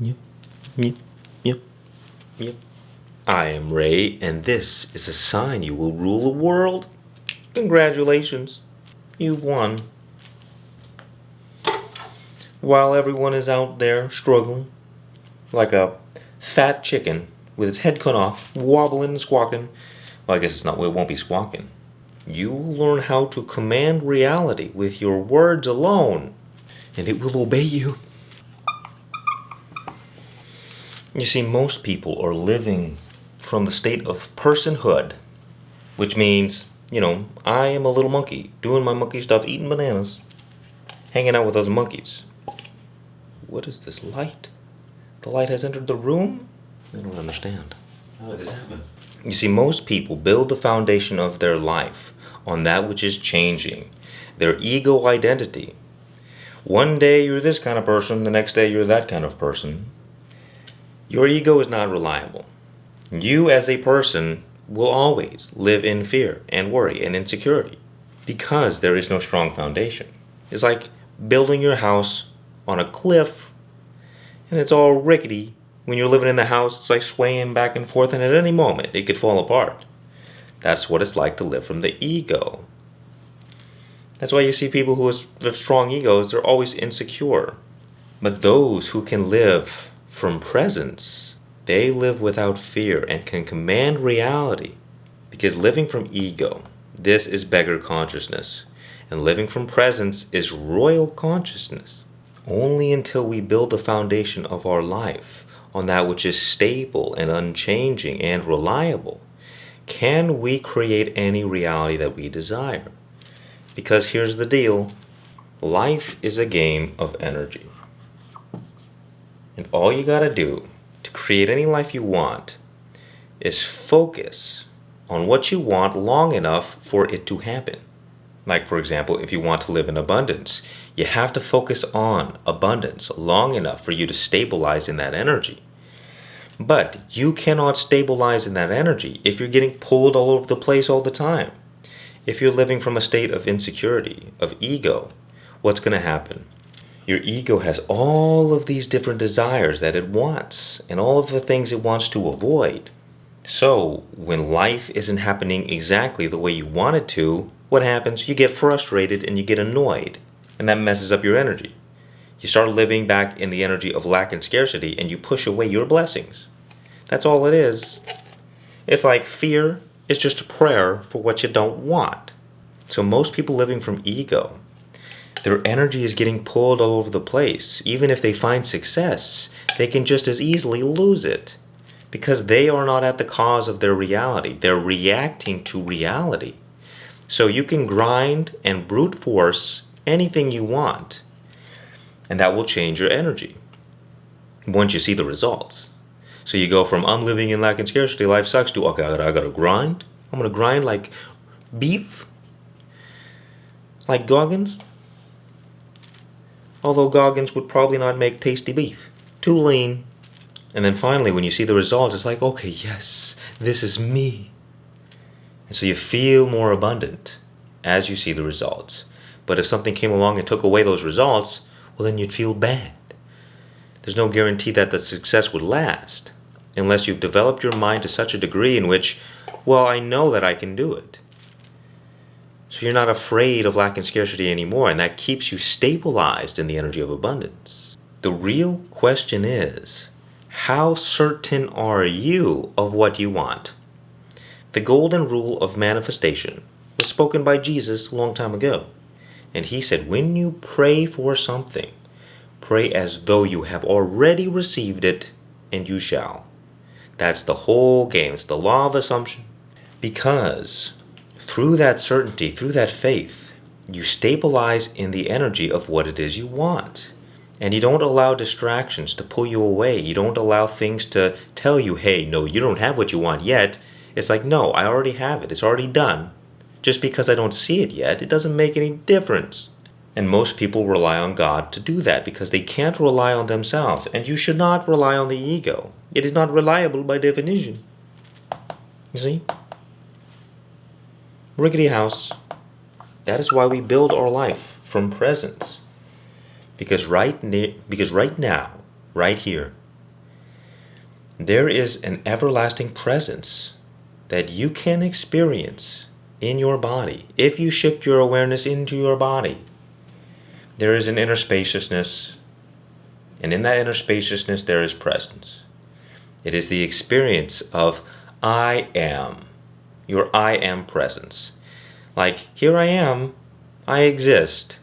Yep, yep, yep, yep. I am Ray, and this is a sign you will rule the world. Congratulations, you won. While everyone is out there struggling, like a fat chicken with its head cut off, wobbling and squawking, well, I guess it won't be squawking. You will learn how to command reality with your words alone, and it will obey you. You see, most people are living from the state of personhood, which means, I am a little monkey, doing my monkey stuff, eating bananas, hanging out with other monkeys. What is this light? The light has entered the room? I don't understand. How did this happen? You see, most people build the foundation of their life on that which is changing, their ego identity. One day you're this kind of person, the next day you're that kind of person. Your ego is not reliable. You as a person will always live in fear and worry and insecurity because there is no strong foundation. It's like building your house on a cliff and it's all rickety. When you're living in the house, it's like swaying back and forth, and at any moment it could fall apart. That's what it's like to live from the ego. That's why you see people who have strong egos, they're always insecure. But those who can live from presence, they live without fear and can command reality. Because living from ego, this is beggar consciousness. And living from presence is royal consciousness. Only until we build the foundation of our life on that which is stable and unchanging and reliable, can we create any reality that we desire. Because here's the deal, life is a game of energy. And all you gotta do to create any life you want is focus on what you want long enough for it to happen. Like, for example, if you want to live in abundance, you have to focus on abundance long enough for you to stabilize in that energy. But you cannot stabilize in that energy if you're getting pulled all over the place all the time. If you're living from a state of insecurity, of ego, what's going to happen? Your ego has all of these different desires that it wants and all of the things it wants to avoid. So when life isn't happening exactly the way you want it to, what happens? You get frustrated and you get annoyed, and that messes up your energy. You start living back in the energy of lack and scarcity, and you push away your blessings. That's all it is. It's like fear is just a prayer for what you don't want. So most people living from ego, their energy is getting pulled all over the place. Even if they find success, they can just as easily lose it because they are not at the cause of their reality. They're reacting to reality. So you can grind and brute force anything you want, and that will change your energy once you see the results. So you go from I'm living in lack and scarcity, life sucks, to okay, I gotta grind. I'm gonna grind like beef, like Goggins. Although Goggins would probably not make tasty beef. Too lean. And then finally, when you see the results, it's like, okay, yes, this is me. And so you feel more abundant as you see the results. But if something came along and took away those results, well, then you'd feel bad. There's no guarantee that the success would last unless you've developed your mind to such a degree in which, well, I know that I can do it. So you're not afraid of lack and scarcity anymore, and that keeps you stabilized in the energy of abundance. The real question is, how certain are you of what you want? The golden rule of manifestation was spoken by Jesus a long time ago. And he said, when you pray for something, pray as though you have already received it, and you shall. That's the whole game. It's the law of assumption. Because through that certainty, through that faith, you stabilize in the energy of what it is you want. And you don't allow distractions to pull you away. You don't allow things to tell you, hey, no, you don't have what you want yet. It's like, no, I already have it. It's already done. Just because I don't see it yet, it doesn't make any difference. And most people rely on God to do that because they can't rely on themselves. And you should not rely on the ego. It is not reliable by definition. You see? Rickety house. That is why we build our life from presence. Because right now, right here, There is an everlasting presence that you can experience in your body if you shift your awareness into your body. There is an inner spaciousness, and in that inner spaciousness there is presence. It is the experience of I am, your I am presence. Like, here I am, I exist.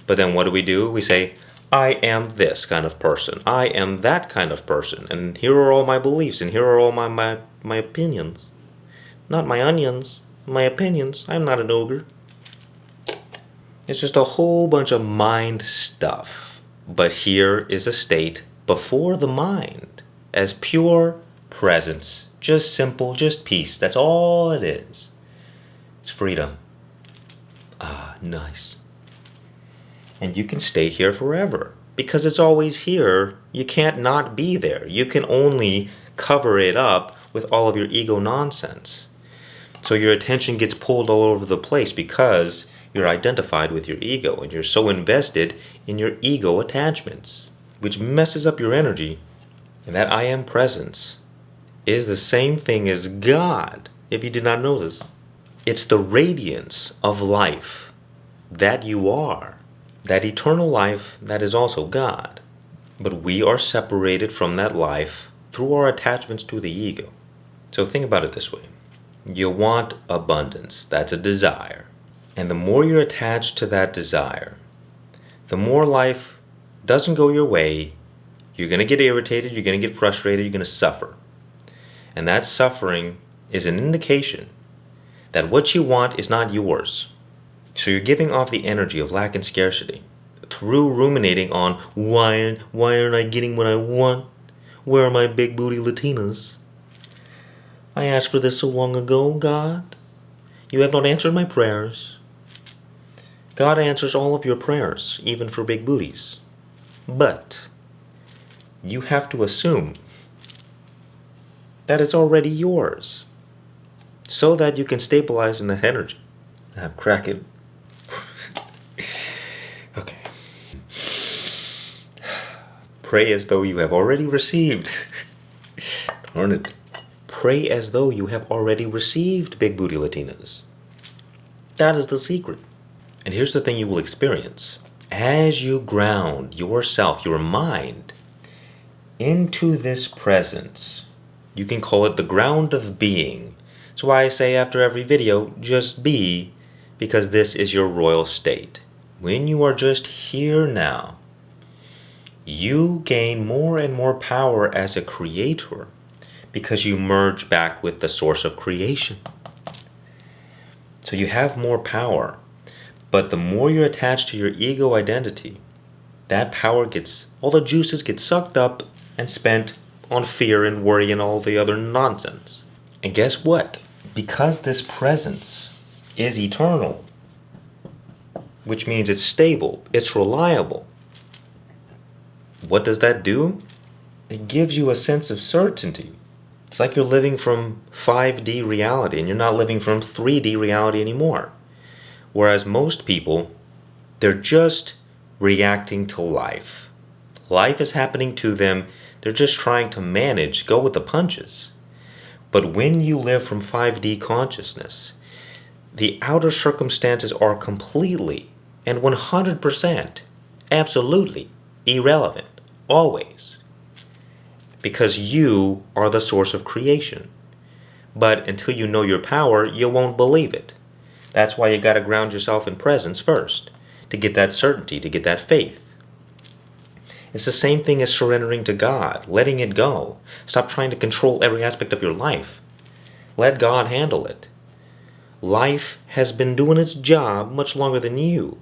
But then what do? We say, I am this kind of person. I am that kind of person. And here are all my beliefs, and here are all my opinions. Not my onions, my opinions. I'm not an ogre. It's just a whole bunch of mind stuff. But here is a state before the mind, as pure presence. Just simple, just peace. That's all it is. It's freedom. Ah, nice. And you can stay here forever. Because it's always here, you can't not be there. You can only cover it up with all of your ego nonsense. So your attention gets pulled all over the place because you're identified with your ego and you're so invested in your ego attachments, which messes up your energy. And that I am presence is the same thing as God, if you did not know this. It's the radiance of life that you are, that eternal life that is also God. But we are separated from that life through our attachments to the ego. So think about it this way. You want abundance. That's a desire. And the more you're attached to that desire, the more life doesn't go your way. You're going to get irritated, you're going to get frustrated, you're going to suffer. And that suffering is an indication that what you want is not yours. So you're giving off the energy of lack and scarcity through ruminating on why aren't I getting what I want? Where are my big booty Latinas? I asked for this so long ago, God. You have not answered my prayers. God answers all of your prayers, even for big booties. But you have to assume that it's already yours so that you can stabilize in that energy. I'm cracking. Okay. Pray as though you have already received. Darn it. Pray as though you have already received big booty Latinas. That is the secret. And here's the thing you will experience. As you ground yourself, your mind, into this presence, you can call it the ground of being. That's why I say after every video, just be, because this is your royal state. When you are just here now, you gain more and more power as a creator because you merge back with the source of creation. So you have more power, but the more you're attached to your ego identity, that power all the juices get sucked up and spent on fear and worry and all the other nonsense. And guess what? Because this presence is eternal, which means it's stable, it's reliable. What does that do? It gives you a sense of certainty. It's like you're living from 5D reality and you're not living from 3D reality anymore. Whereas most people, they're just reacting to life. Life is happening to them. They're just trying to manage, go with the punches. But when you live from 5D consciousness, the outer circumstances are completely and 100% absolutely irrelevant, always. Because you are the source of creation. But until you know your power, you won't believe it. That's why you got to ground yourself in presence first, to get that certainty, to get that faith. It's the same thing as surrendering to God, letting it go. Stop trying to control every aspect of your life. Let God handle it. Life has been doing its job much longer than you.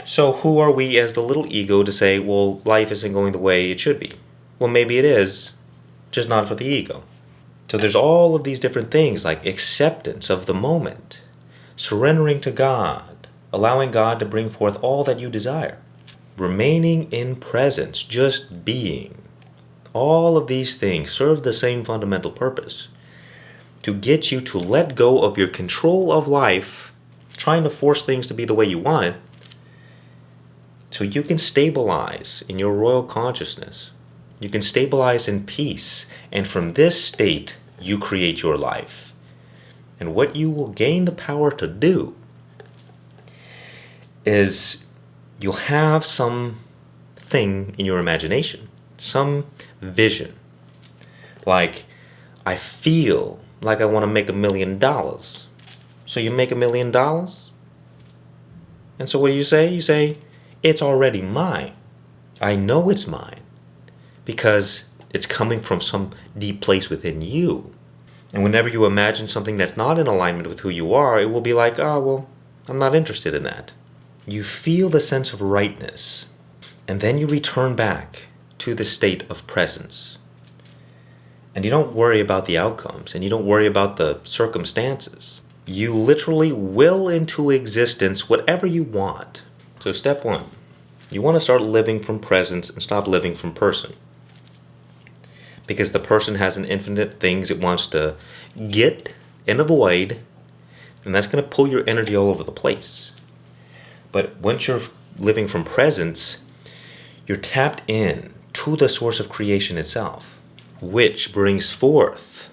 So who are we as the little ego to say, well, life isn't going the way it should be? Well, maybe it is, just not for the ego. So there's all of these different things like acceptance of the moment, surrendering to God, allowing God to bring forth all that you desire, remaining in presence, just being. All of these things serve the same fundamental purpose, to get you to let go of your control of life, trying to force things to be the way you want it, so you can stabilize in your royal consciousness You can stabilize in peace. And from this state, you create your life. And what you will gain the power to do is you'll have some thing in your imagination, some vision. Like, I feel like I want to make $1,000,000. So you make $1,000,000? And so what do? You say, it's already mine. I know it's mine because it's coming from some deep place within you. And whenever you imagine something that's not in alignment with who you are, it will be like, oh, well, I'm not interested in that. You feel the sense of rightness, and then you return back to the state of presence. And you don't worry about the outcomes, and you don't worry about the circumstances. You literally will into existence whatever you want. So step one, you want to start living from presence and stop living from person. Because the person has an infinite things it wants to get and avoid, and that's going to pull your energy all over the place. But once you're living from presence, you're tapped in to the source of creation itself, which brings forth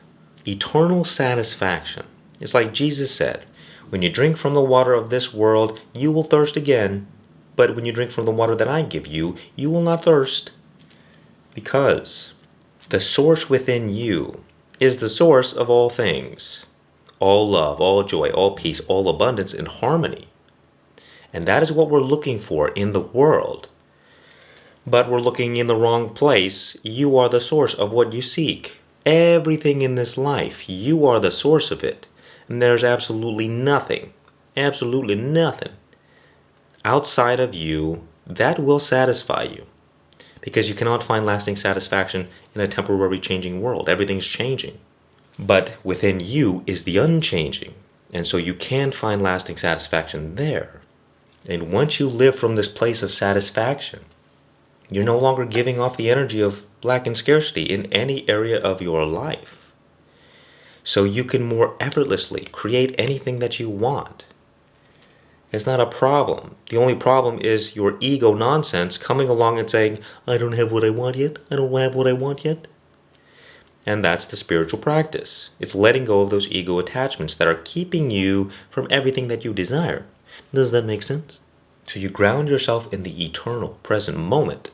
eternal satisfaction. It's like Jesus said, when you drink from the water of this world, you will thirst again. But when you drink from the water that I give you, you will not thirst. Because the source within you is the source of all things. All love, all joy, all peace, all abundance and harmony. And that is what we're looking for in the world. But we're looking in the wrong place. You are the source of what you seek. Everything in this life, you are the source of it. And there's absolutely nothing outside of you that will satisfy you. Because you cannot find lasting satisfaction in a temporary changing world. Everything's changing. But within you is the unchanging. And so you can find lasting satisfaction there. And once you live from this place of satisfaction, you're no longer giving off the energy of lack and scarcity in any area of your life. So you can more effortlessly create anything that you want. It's not a problem. The only problem is your ego nonsense coming along and saying, I don't have what I want yet. I don't have what I want yet. And that's the spiritual practice. It's letting go of those ego attachments that are keeping you from everything that you desire. Does that make sense? So you ground yourself in the eternal present moment.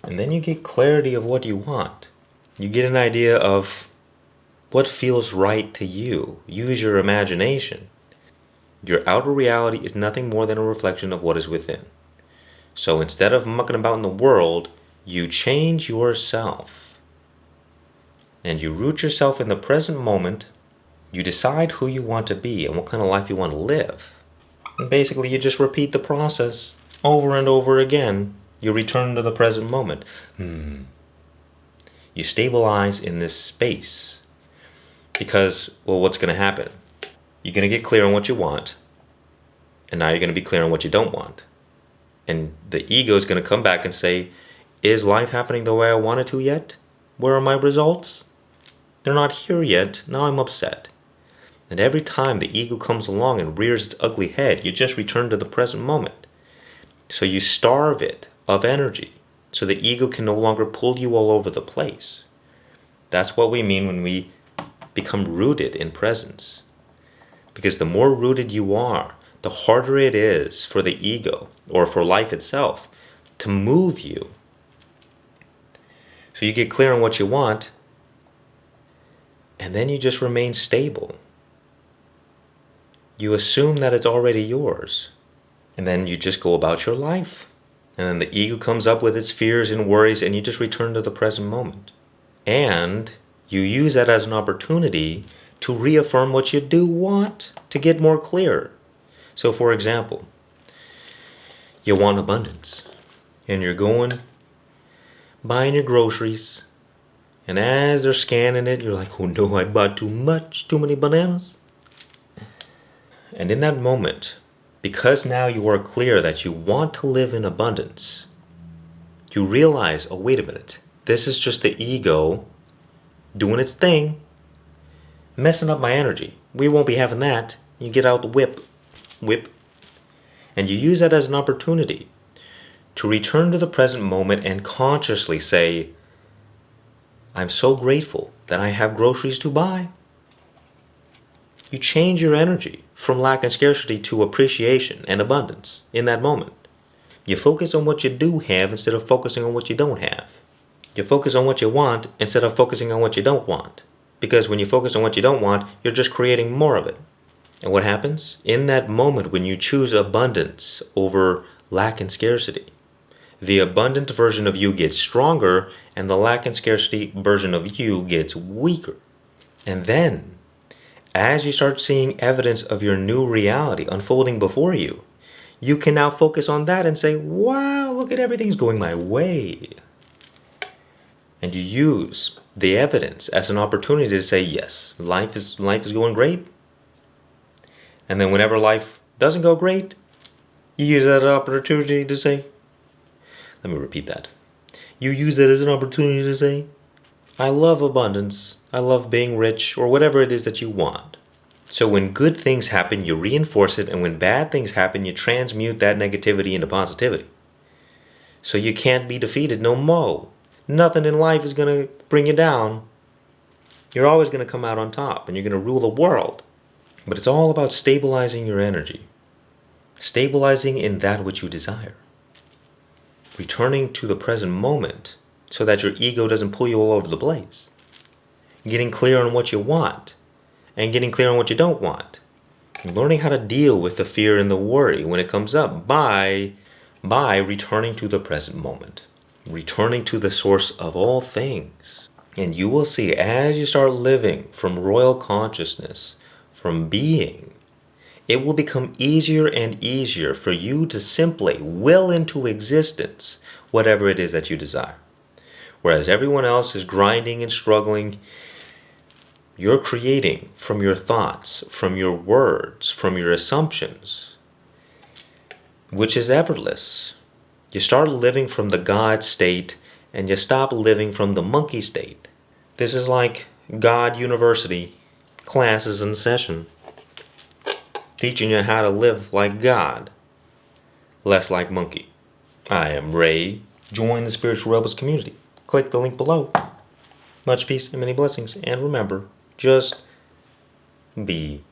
And then you get clarity of what you want. You get an idea of what feels right to you. Use your imagination. Your outer reality is nothing more than a reflection of what is within. So instead of mucking about in the world, you change yourself. And you root yourself in the present moment. You decide who you want to be and what kind of life you want to live. And basically you just repeat the process over and over again. You return to the present moment. You stabilize in this space. Because, well, what's going to happen? You're going to get clear on what you want. And now you're going to be clear on what you don't want. And the ego is going to come back and say, is life happening the way I want it to yet? Where are my results? They're not here yet. Now I'm upset. And every time the ego comes along and rears its ugly head, you just return to the present moment. So you starve it of energy. So the ego can no longer pull you all over the place. That's what we mean when we become rooted in presence. Because the more rooted you are, the harder it is for the ego, or for life itself, to move you. So you get clear on what you want, and then you just remain stable. You assume that it's already yours, and then you just go about your life. And then the ego comes up with its fears and worries, and you just return to the present moment. And you use that as an opportunity to reaffirm what you do want, to get more clear. So for example, you want abundance, and you're going, buying your groceries, and as they're scanning it, you're like, oh no, I bought too many bananas. And in that moment, because now you are clear that you want to live in abundance, you realize, oh wait a minute, this is just the ego doing its thing, messing up my energy. We won't be having that. You get out the whip, and you use that as an opportunity to return to the present moment and consciously say, I'm so grateful that I have groceries to buy. You change your energy from lack and scarcity to appreciation and abundance in that moment. You focus on what you do have instead of focusing on what you don't have. You focus on what you want instead of focusing on what you don't want. Because when you focus on what you don't want, you're just creating more of it. And what happens? In that moment when you choose abundance over lack and scarcity, the abundant version of you gets stronger and the lack and scarcity version of you gets weaker. And then, as you start seeing evidence of your new reality unfolding before you, you can now focus on that and say, wow, look at everything's going my way. And you use the evidence as an opportunity to say, yes, life is going great. And then whenever life doesn't go great, you use that opportunity to say, let me repeat that. You use that as an opportunity to say, I love abundance, I love being rich, or whatever it is that you want. So when good things happen, you reinforce it, and when bad things happen, you transmute that negativity into positivity. So you can't be defeated no more. Nothing in life is going to bring you down. You're always going to come out on top, and you're going to rule the world. But it's all about stabilizing your energy. Stabilizing in that which you desire. Returning to the present moment so that your ego doesn't pull you all over the place. Getting clear on what you want and getting clear on what you don't want. And learning how to deal with the fear and the worry when it comes up by returning to the present moment. Returning to the source of all things. And you will see as you start living from royal consciousness, from being, it will become easier and easier for you to simply will into existence whatever it is that you desire. Whereas everyone else is grinding and struggling, you're creating from your thoughts, from your words, from your assumptions, which is effortless. You start living from the God state and you stop living from the monkey state. This is like God University, classes in session, teaching you how to live like God, less like monkey. I am Ray. Join the Spiritual Rebels community. Click the link below. Much peace and many blessings. And remember, just be